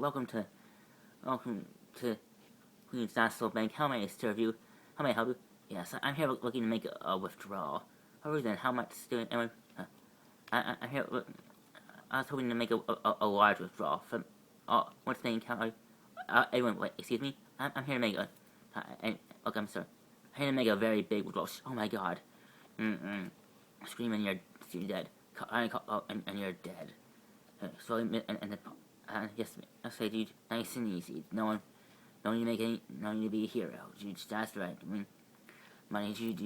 welcome to Queen's National Bank. How may I serve you? How may I help you? Yes, I'm here looking to make a withdrawal. Hurry then, how much student am I'm here. I was hoping to make a large withdrawal from what's the account? Everyone, wait, excuse me. I'm here to make a. Okay, I'm sorry. I'm here to make a very big withdrawal. Oh my God. Scream and you're dead. And you're dead. So yes, I say, dude, nice and easy. No need to make any, no need to be a hero, dude. That's right. I mean, money, dude.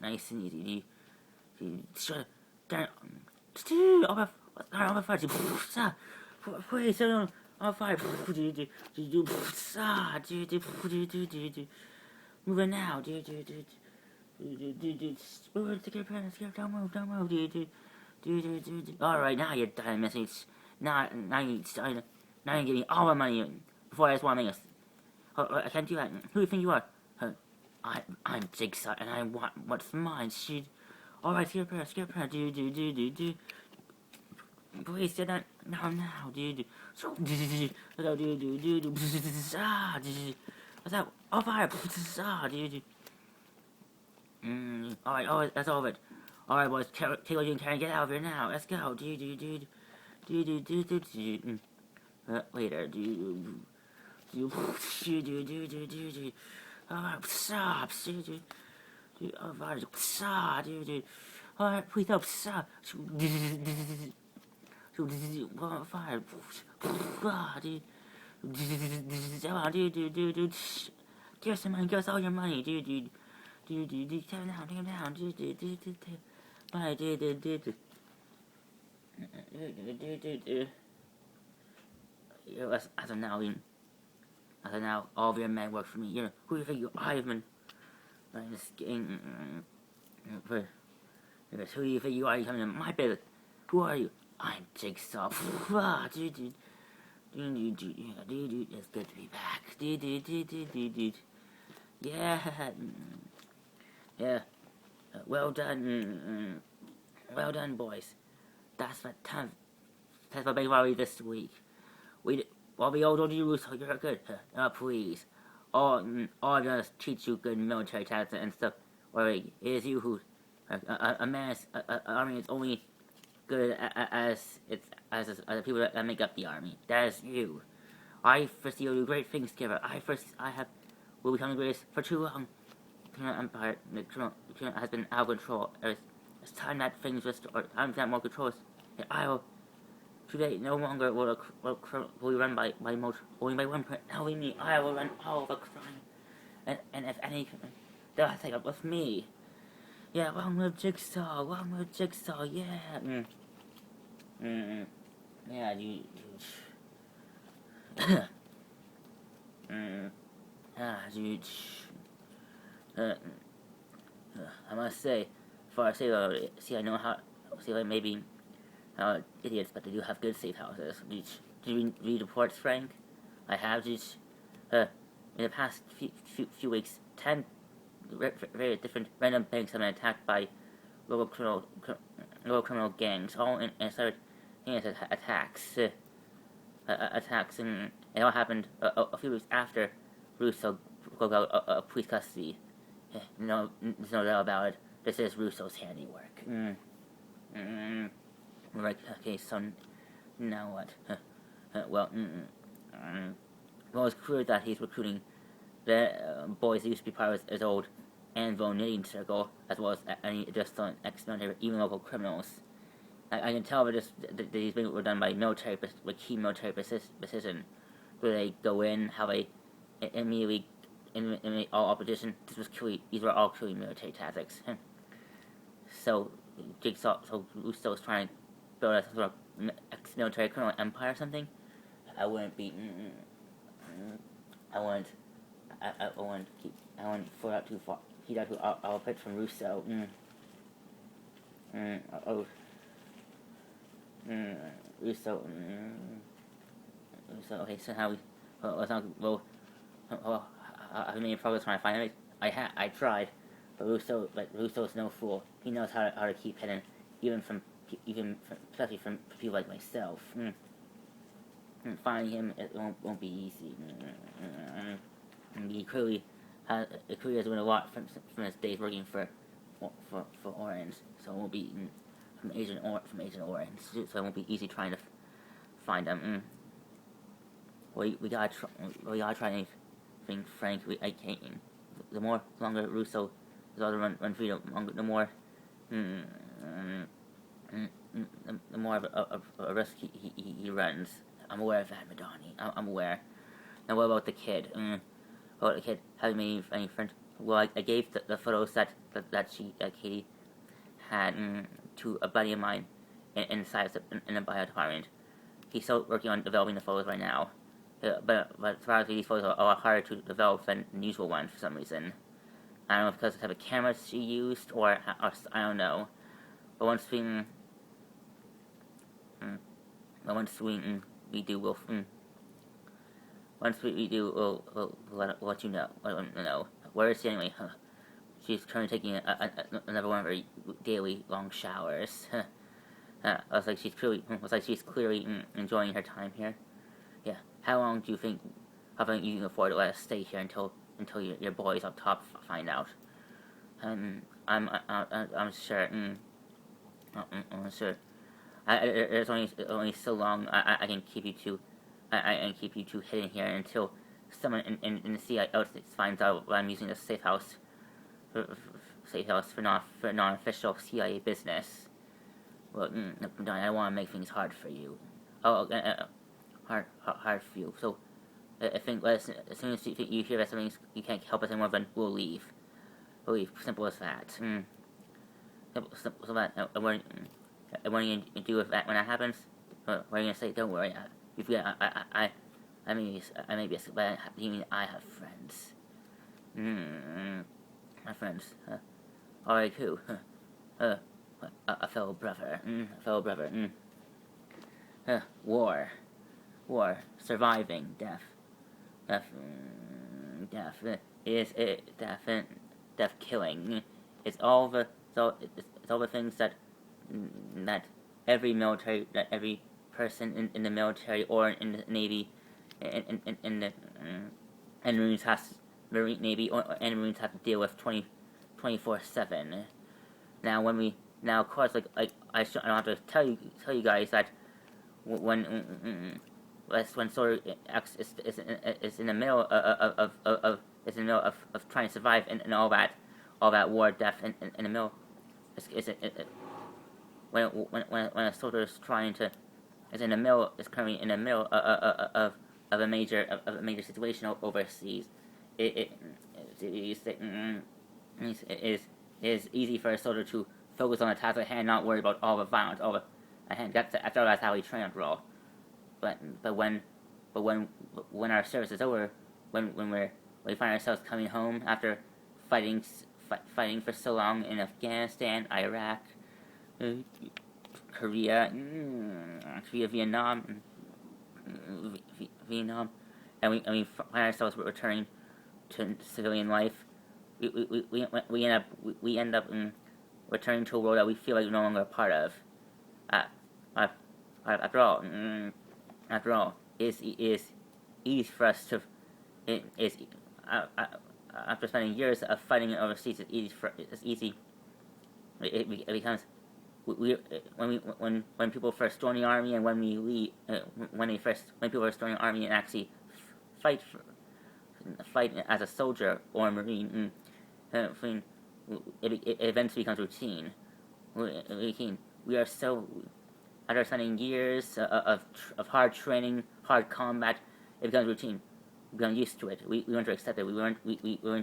Nice and easy, dude. Shut down. Dude, I'm a fire. Stop. Please, I'm a fire. Dude. Moving now, dude. Don't move, dude. Alright, now you're done, message. Now you're getting all my money before I just want to make I can't do that. Who do you think you are? I'm Jigsaw, and I want what's mine, shit. Alright, skip prayer, dude. Please, do that now, dude. Let's go, dude. What's that? All fire, dude. Alright, that's all of it. Alright, boys, take what you can get out of here now. Let's go, dude. Later, dude. Alright, stop, dude. Alright, stop, dude. Alright, please help, stop. Fire. Dude. Give us all your money, dude. Take him down, dude. Bye, dude. As of now, all of your men work for me. You know, who do you think you are? I'm just getting. Who do you think you are? You coming to my business? Who are you? I'm Jigsaw. Dude. It's good to be back. Dude. Yeah. Well done, boys. That's what big worry this week. We all told you, so you're good. Please. All of us teach you good military tactics and stuff. Or it is you who an army is only good as the people that make up the army. That is you. I foresee you do great things together. Will become the greatest for too long. The Empire, the criminal has been out of control. It's time that things restore. Time that more controls. Today, no longer will we run by only by one person. Only me. I will run all the crime. And if any, they'll take up with me. Yeah, one with Jigsaw. Yeah. Yeah, dude. Dude. I must say, before I say about it, maybe idiots, but they do have good safe houses. Did you read reports, Frank? I have. In the past few weeks, 10 very different random banks have been attacked by local criminal gangs, all in started attacks. And it all happened a few weeks after Russo broke out police custody. No, there's no doubt about it. This is Russo's handiwork. Right, okay, so now what? Well, it's clear that he's recruiting the boys who used to be part of his old Anvil knitting circle, as well as any additional ex-military, even local criminals. I can tell that these things were done by key military precision, where they go in, how they immediately eliminate all opposition. These were all truly military tactics. So Russo's trying to build a sort of ex-military criminal empire or something. I wouldn't throw out too far. He'd have to output from Russo. Russo. Okay, so how we... I made progress when I find it. I tried, Russo's no fool. He knows how to keep hidden, especially from people like myself. Finding him it won't be easy. He clearly has learned a lot from his days working for Orange, so it won't be from Agent Orange. So it won't be easy trying to find him. We gotta try anything, Frank. I can't. The longer Russo is able to run free, the more the more of a risk he runs. I'm aware of that, Madani. I'm aware. Now, what about the kid? What about the kid? Have you made any friends? Well, I gave the photos that Katie had to a buddy of mine in the bio department. He's still working on developing the photos right now. But surprisingly, these photos are a lot harder to develop than usual ones for some reason. I don't know if because of the type of camera she used, or I don't know. But once we do, we'll let you know. No. Where is she anyway? She's currently taking another one of her daily long showers. I was like, she's clearly enjoying her time here. Yeah. How long do you think you can afford to let us stay here until your boys up top find out? I'm sure. I'm sure. There's only so long I can keep you two. I can keep you two hidden here until someone in the CIA finds out I'm using a safe house for non-official CIA business. Well, I don't want to make things hard for you. Hard for you. So, I think as soon as you hear that something you can't help us anymore, then we'll leave. Simple as that. Simple that. What are you gonna do with that when that happens? What are you gonna say? Don't worry. You forget. I may be a but you mean I have friends. My friends. Alright, who? A fellow brother. War. Surviving. Death. Death killing. It's all the things that every person in the military or in the Navy in the Marines Marine Navy and Marines have to deal with 24/7. Now of course I don't have to tell you guys that when Soldier X is in the middle of trying to survive and all that war, death in the middle. When a soldier is currently in the middle of a major situation overseas, it is easy for a soldier to focus on the task at hand, not worry about all the violence, at hand. That's how we train after all. But when our service is over, when we find ourselves coming home after fighting for so long in Afghanistan, Iraq, Korea, Vietnam, and we find ourselves returning to civilian life. We end up returning to a world that we feel like we're no longer a part of. After all, it's easy for us to. After spending years of fighting overseas, it's easy. It becomes when people first join the army and when we leave, when people first join the army and actually fight as a soldier or a marine, it eventually becomes routine. We are so, after spending years of hard training, hard combat, it becomes routine. We become used to it. We learn to accept it. We learn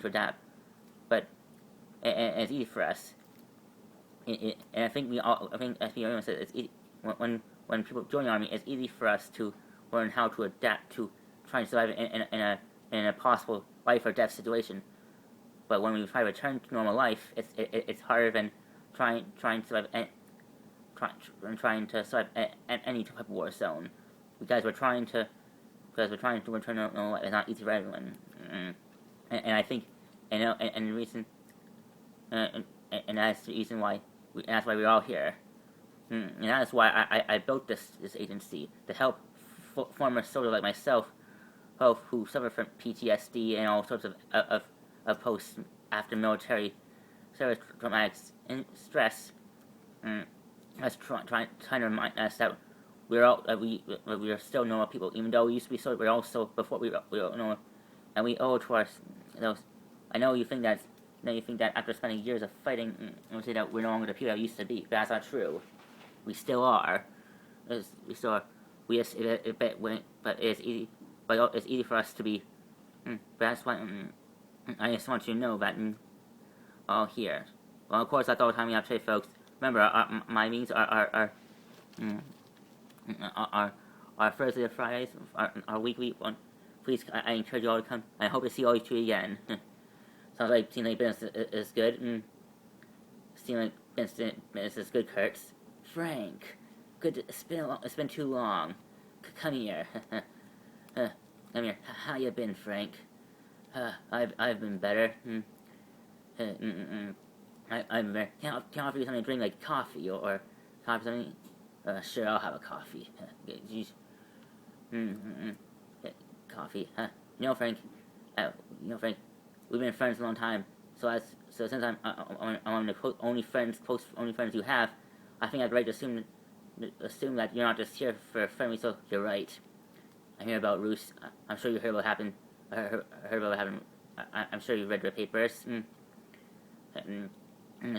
to adapt. But it's easy for us. And I think everyone said it's easy. When people join the army, it's easy for us to learn how to adapt to trying to survive in a possible life or death situation. But when we try to return to normal life, it's harder than trying to survive any type of war zone. Because we're trying to return to normal life. It's not easy for everyone. And I think, and the reason and that's the reason why that's why we're all here. And that's why I built this agency to help former soldiers like myself, who suffer from PTSD and all sorts of post after military service traumatic stress. That's trying to remind us that we're all we are still normal people, even though we used to be so. We're also before we were normal, and we owe to our those. I know you think that. You think that after spending years of fighting, you say that we're no longer the people that we used to be. But that's not true. We still are. We still are. But it's easy. But it's easy for us to be. But that's why I just want you to know that all here. Well, of course, that's all the time we have today, folks. Remember, my meetings are Thursday to Fridays, our weekly one. Please, I encourage you all to come. I hope to see all you two again. Seems like business is good. Seems like business is good, Kurtz. Frank, good. It's been too long. Come here. Come here. How you been, Frank? I've been better. I'm very. Can I offer you something to drink, like coffee or coffee something? Sure, I'll have a coffee. Coffee, huh? Frank. Frank. We've been friends a long time. So since I'm the close only friends you have, I think I'd right to assume that you're not just here for friendly. So you're right. I hear about Roos. I'm sure you heard what happened. Heard about what happened. I'm sure you read the papers.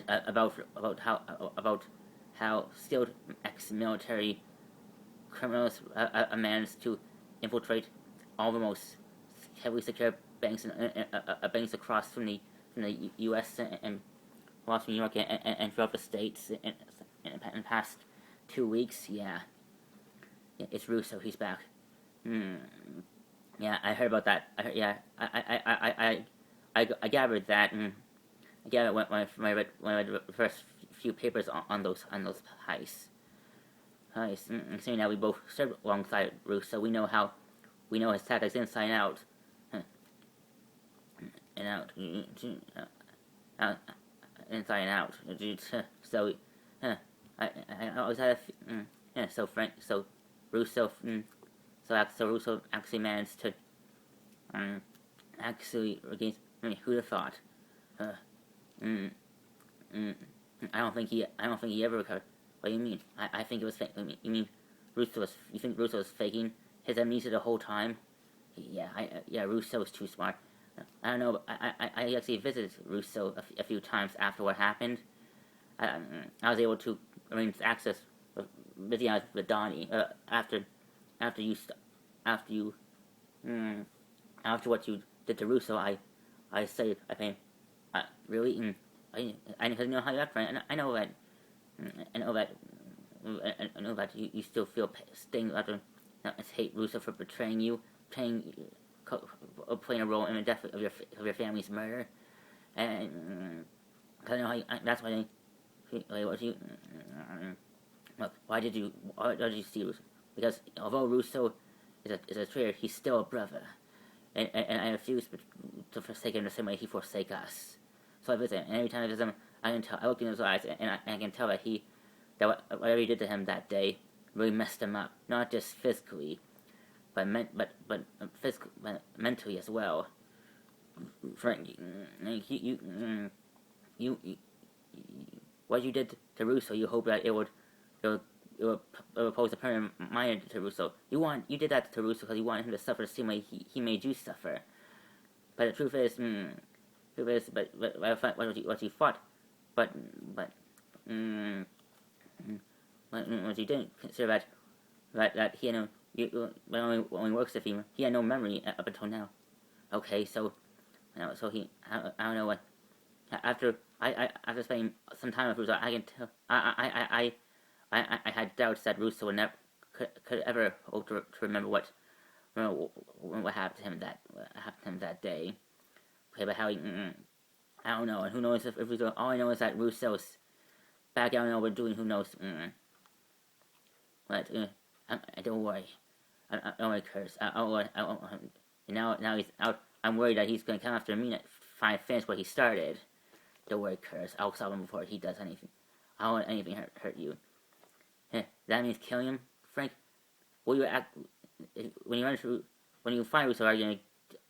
About how skilled ex-military criminals managed to infiltrate all the most heavily secured banks banks across from the U.S. and across New York and throughout the states in the past 2 weeks. Yeah, it's Russo. He's back. Yeah, I heard about that. I gathered that. I gathered when I read the first few papers on those heists. Saying that we both served alongside Russo, we know his tactics inside and out. Inside and out. So, I always had so Frank, so Russo, so Russo actually managed to, actually against. Who'd have thought? I don't think he ever recovered. What do you mean? I think it was fake. You mean you think Russo was faking his amnesia the whole time? Yeah, Russo was too smart. I don't know. I actually visited Russo a few times after what happened. I was able to arrange access with Donnie after what you did to Russo. I said I think really. I know how you act, right? I know that. I know that you still feel sting after hate Russo for betraying you, playing a role in the death of your family's murder, and cause I know how that's why why did you see Russo? Because although Russo is a traitor, he's still a brother, and I refuse to forsake him the same way he forsake us. So I visit, and every time I visit him, I look in his eyes, and I can tell that whatever he did to him that day really messed him up, not just physically, but mentally as well. Frank, what you did to Russo, you hope that it would pose a permanent mind to Russo. You did that to Russo because you wanted him to suffer the same way he made you suffer. But the truth is, what you fought, but what you didn't consider that he had only works with him. He had no memory up until now. Okay, so he I don't know what after spending some time with Russo, I can tell I had doubts that Russo would never could ever hope to remember what happened to him that day. Okay, but how he I don't know, and who knows if Russo. All I know is that Russo's back. I don't know what we're doing. Who knows? But don't worry. I don't worry, Curtis. Now he's out. I'm worried that he's going to come after me and finish what he started. Don't worry, Curtis. I'll stop him before he does anything. I don't want anything hurt you. That means killing him, Frank? Will you act when you find Russo? Are you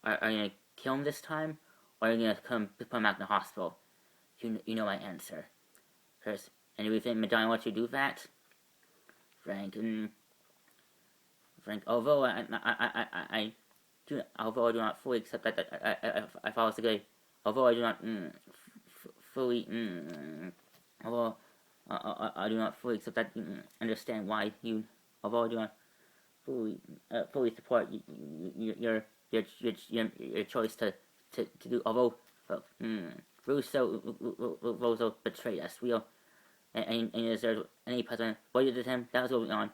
gonna kill him this time, or are you gonna put him back in the hospital? You know my answer, Curtis. And do you think Madonna wants you to do that, Frank? Frank, although I do not fully accept that I follow the good, although I do not fully although I do not fully accept that understand why you, although I do not fully support your choice to do, although Russo betrayed us. And deserves any president. What you did to him, that was going on.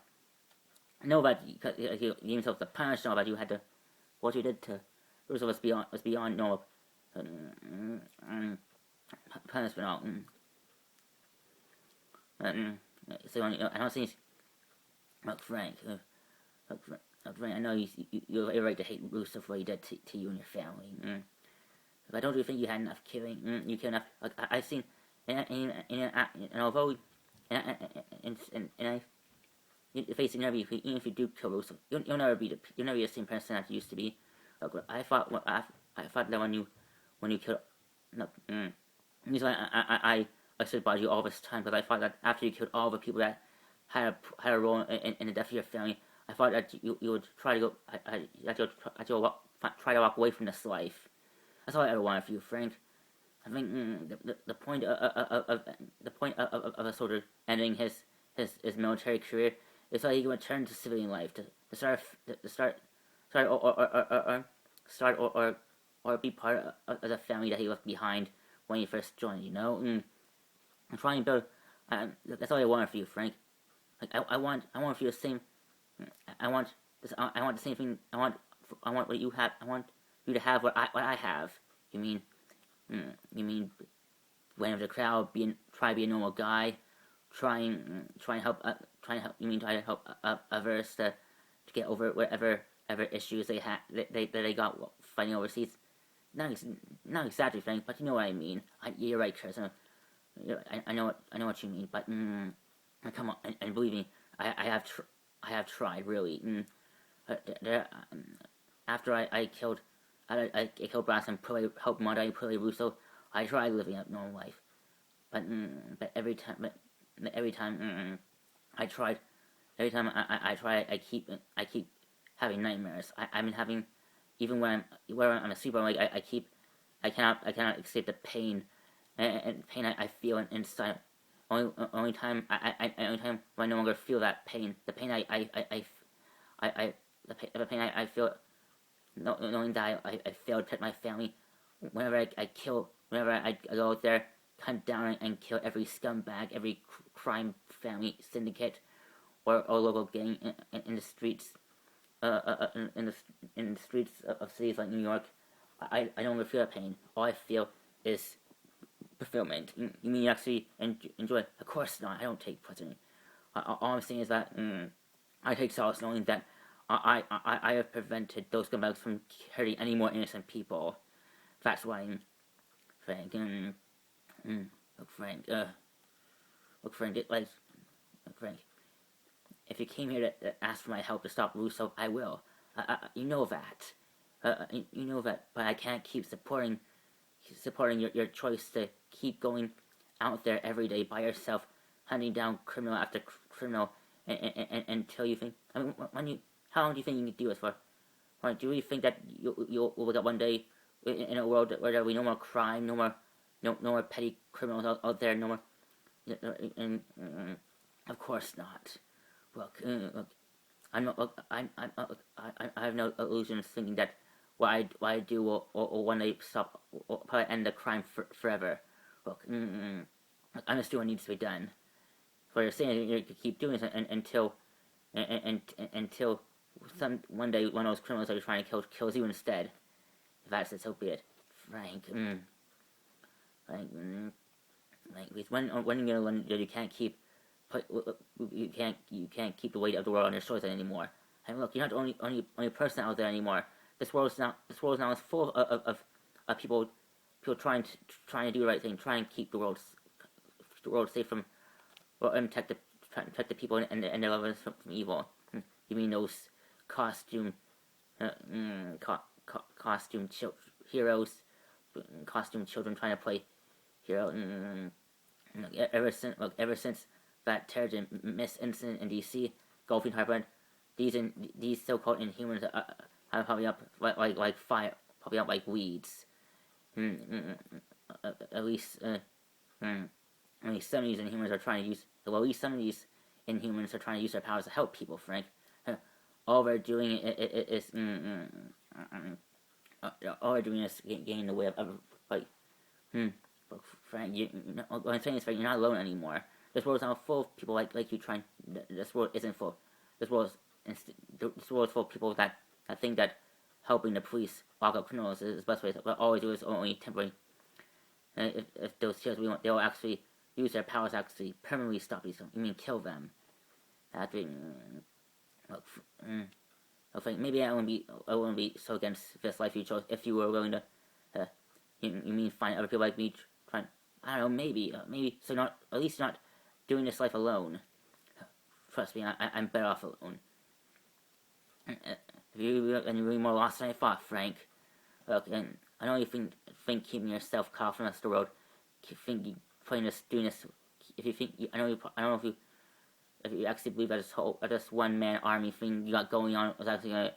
I know about you himself the punishment, but you had to. What you did to Russo was beyond normal punishment. So I don't think. Look, Frank. Frank, I know you have a right to hate Russo for what he did to you and your family. But don't you think you had enough killing? You killed enough. I've seen. And although, facing even if you do kill Russo, you'll never be the same person that you used to be. I thought that when you killed, I stood by you all this time, because I thought that after you killed all the people that had a role in the death of your family, I thought that you would try to go, try to walk away from this life. That's all I ever wanted for you, Frank. I think the point of a soldier ending his military career is so he can return to civilian life, to start or be part of the family that he left behind when he first joined. I'm trying to build. That's all I wanted for you, Frank. Like I want for you the same. I want the same thing. I want what you have. I want you to have what I have. You mean when the crowd try to be a normal guy, try to help others to get over whatever issues they got fighting overseas. Not exactly, Frank, but you know what I mean. You're right, Chris. I know what you mean, but come on, and believe me, I have tried really. After I killed Brass and helped Monday play Russo, I tried living a normal life, but every time I keep having nightmares. I've been having, even when I'm asleep, I cannot escape the pain and pain I feel inside. Only time when I no longer feel that pain, the pain I feel, knowing that I failed to protect my family. Whenever I go out there, hunt down and kill every scumbag, every crime family syndicate, or local gang in the streets, in the streets of cities like New York. I no longer feel that pain. All I feel is fulfillment. You mean you actually enjoy it? Of course not. I don't take pleasure. All I'm saying is that I take solace knowing that I have prevented those scumbags from hurting any more innocent people. That's why, Frank. Frank. If you came here to ask for my help to stop Russo, I will. You know that. But I can't keep supporting your choice to keep going out there every day by yourself, hunting down criminal after criminal, until you think. I mean, how long do you think you can do this for? Do you really think that you'll wake up one day in a world where there will be no more crime, no more petty criminals out there, no more? Of course not. Look, I have no illusions thinking that what I do will one day stop, or probably end the crime forever. Look, I'm just doing what needs to be done. What you're saying, you can keep doing this until one day one of those criminals that you're trying to kill kills you instead. If that's it, so be it. Frank, when you're gonna learn that you can't keep keep the weight of the world on your shoulders anymore. And look, you're not the only person out there anymore. This world is now full of people people trying to do the right thing, trying to keep the world safe from, and protect the people and their loved ones from evil. You mean those costume heroes, costume children trying to play hero? Ever since that terrible incident in DC, Golfing Harbor, these so-called Inhumans have probably up like fire, probably up like weeds. At least some of these Inhumans are trying to use. Well, at least some of these Inhumans are trying to use their powers to help people, Frank. All they're doing is all they're doing is getting in the way of like. Frank, what I'm saying is, Frank, you're not alone anymore. This world is not full of people like you trying. This world isn't full. This world is full of people that think that helping the police lock up criminals is the best way. But all they do is only temporary. And if those heroes we want, they'll actually use their powers to actually permanently stop these. You mean kill them? Actually, Frank, maybe I wouldn't be so against this life you chose if you were willing to. You mean find other people like me trying? I don't know. Maybe. So not at least not doing this life alone. Trust me, I'm better off alone. You're really more lost than I thought, Frank. Look, and I know you think keeping yourself cut off from the world, think you doing this. If you think, I don't know if you actually believe that this one man army thing you got going on is actually gonna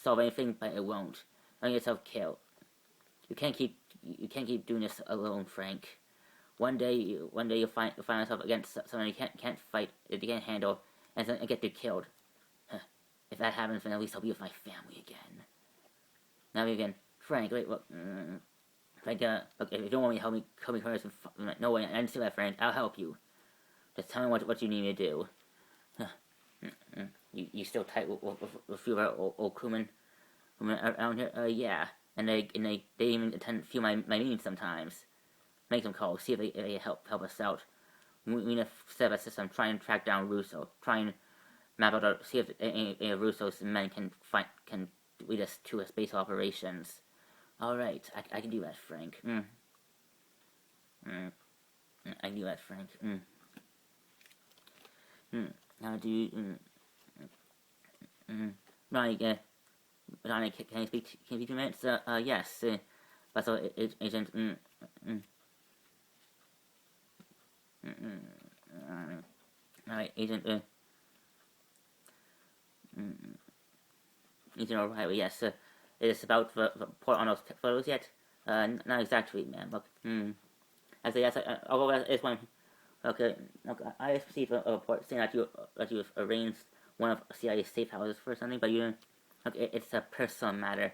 solve anything, but it won't. Don't get yourself killed. You can't keep doing this alone, Frank. One day you'll find yourself against someone you can't fight, you can't handle, and then get you killed. If that happens, then at least I'll be with my family again. Now again, Frank. Wait, look, Frank. Look, if you don't want me to help me corner some. No way, I didn't say that, Frank. I'll help you. Just tell me what you need me to do. You still tight with a few of our old crewmen around here? Yeah. And they even attend a few of my meetings sometimes. Make them call, see if they help us out. We need to set up a system, try and track down Russo, try and map out, see if any of Russo's men can lead us to a space operations. All right, I can do that, Frank. I can do that, Frank. Now do you? Donnie, can you speak 2 minutes? Yes. That's all, Agent. Alright, Agent. Agent O'Reilly. Yes. It is about the report on those photos yet? Not exactly, man. Look. Actually, yes. Although it's one. Okay. I received a report saying that you arranged one of CIA's safe houses for something, but you didn't. Look, it's a personal matter.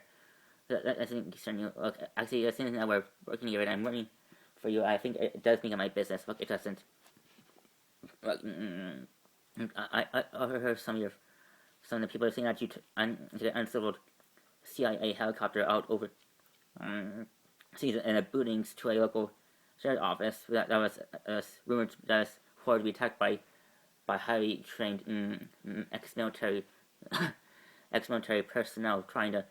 That doesn't concern you. Look, actually, as soon as we're working together and I'm working for you, I think it does make it my business. Look, it doesn't. Look, I heard some of the people saying that you get uncivil CIA helicopter out over season in a bootings to a local sheriff's office that was rumored that was reported to be attacked by highly trained ex-military personnel trying to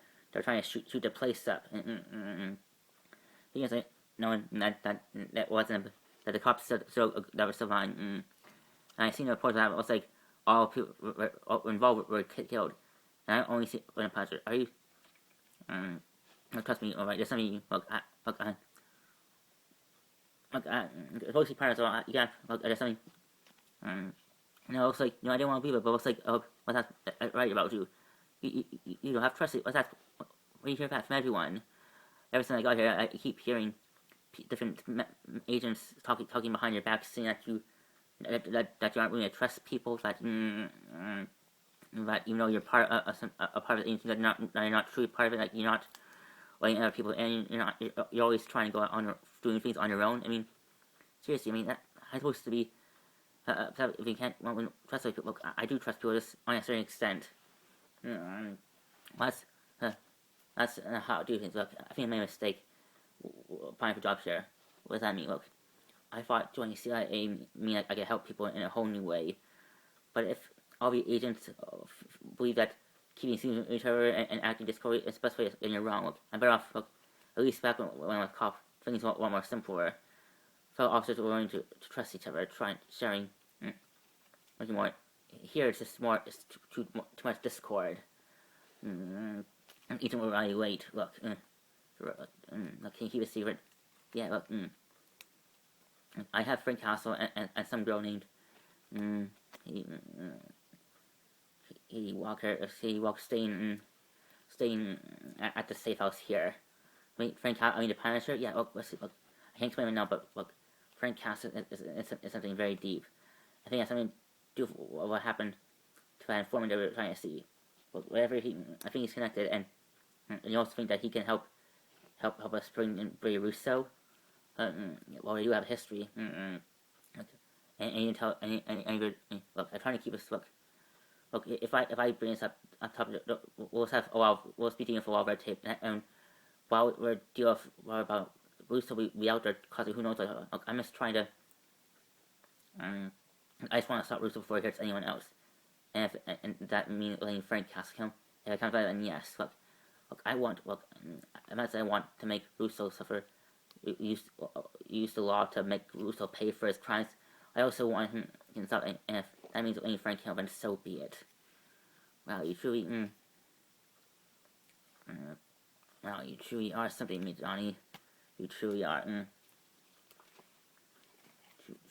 shoot the place up. Because knowing that wasn't that the cops still that were still on. And I seen the reports that it was like all people involved were killed. And I only see one project. Are you? Trust me. All right. There's something. Look. It's mostly part of it. Yeah. Look. There's something. No, it looks like I didn't want to believe it, but it looks like what's that right about you? You don't have trust. What's that? What do you hear that from everyone? Ever since I got here, I keep hearing different agents talking behind your back, saying that you aren't really to trust people. That even though you're part of the agency, that you're not truly part of it. That you're not letting other people, and you're always trying to go on doing things on your own. I mean, seriously. I mean, I'm supposed to be. If you can't trust people, look, I do trust people just on a certain extent. That's how I do things. Look, I think I made a mistake applying for jobs here. What does that mean? Look, I thought joining CIA mean I could help people in a whole new way. But if all the agents believe that keeping secret from each other and acting discreetly is the best way, then you're wrong. Look, I'm better off At least back when I was cop, things were a lot more simpler. Fellow officers were willing to trust each other, sharing much more. Here it's just more, it's too much discord. Each one will really wait. Look, look, can you keep a secret? Yeah, look, I have Frank Castle and some girl named, he walks staying at the safe house here. I mean, the Punisher. Yeah, look, look. I can't explain it now, but look, Frank Castle is something very deep. I think it has something to do with what happened to that informant that we were trying to see. But whatever I think he's connected, and you also think that he can help us bring Russo. Well, we do have history. And you tell look, I'm trying to keep us look. If I bring this up on top of it, we'll speak for a while red tape, and while we're dealing about Russo, we out there causing who knows. Look, I'm just trying to. I just want to stop Russo before he hurts anyone else, and that means letting Frank Castle him. If I come back, then yes. Look, I want to make Russo suffer. Use the law to make Russo pay for his crimes. I also want him to stop, and if that means letting Frank kill him, then so be it. Wow, you truly, wow, you truly are something, me, Johnny. You truly are,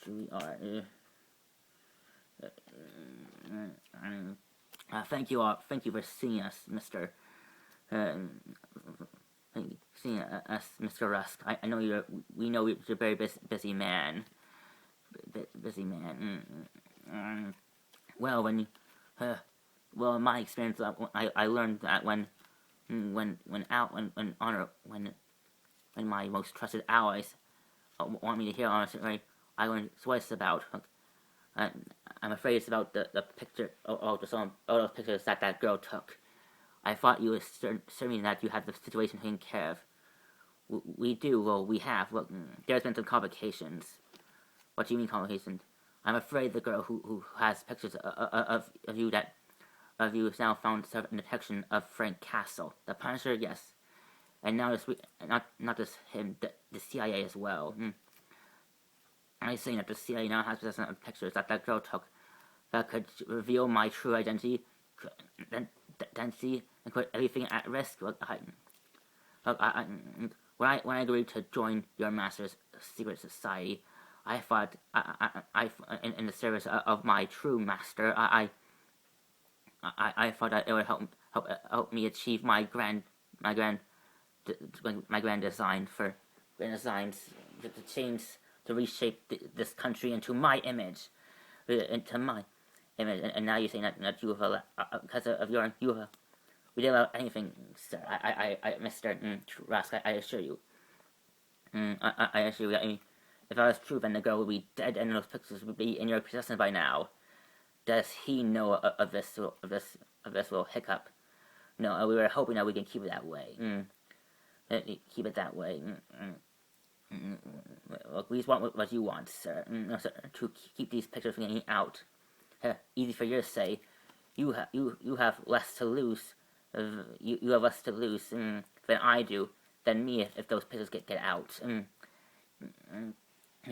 truly are, thank you all. Thank you for seeing us, Mister. Seeing us, Mr. Rusk. I know we know you're a very busy man. Busy man. Well, in my experience, I learned that when my most trusted allies want me to hear honestly, I learned twice about. I'm afraid it's about the picture of those pictures that girl took. I thought you were certain that you had the situation taken care of. We do, well, we have. Look, there's been some complications. What do you mean complications? I'm afraid the girl who has pictures of you has now found in detection of Frank Castle. The Punisher, yes. And now not just him, the CIA as well. I'm saying that the CIA now has possession of pictures that girl took that could reveal my true identity, and put everything at risk. Look, when I agreed to join your master's secret society, I thought in the service of my true master, I thought that it would help me achieve my grand designs to reshape this country into my image, and now you're saying that you have because of your we didn't allow anything, sir. Mr. Rusk, I assure you. I assure you. I mean, if I was true, then the girl would be dead, and those pictures would be in your possession by now. Does he know of this little hiccup? No, we were hoping that we can keep it that way. Keep it that way. Look, we just want what you want, sir. No, sir. To keep these pictures from getting out. Easy for your say. You have less to lose. You have less to lose than I do, than me if those pictures get out.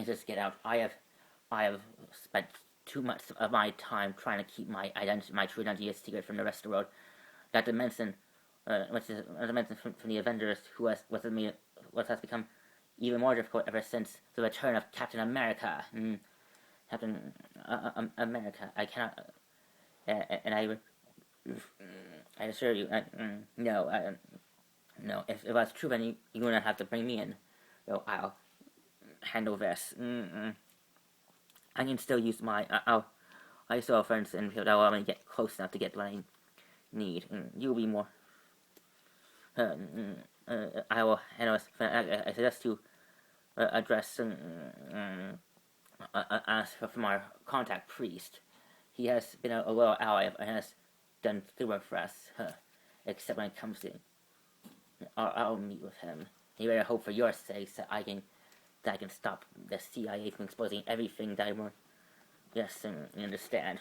Just get out. I have spent too much of my time trying to keep my true identity a secret from the rest of the world. Not to mention, from the Avengers, what has become even more difficult ever since the return of Captain America. Captain America. I cannot, and I assure you, no. If that's true, then you're gonna have to bring me in. So I'll handle this. I can still use my. I still have friends in people that will let me get close enough to get what I need. You'll be more. I will handle this. I suggest you address ask from our contact priest. He has been a loyal ally and has done good work for us. Except when it comes to, I'll meet with him. You better hope for your sake that I can stop the CIA from exposing everything that I want. Yes, and you understand,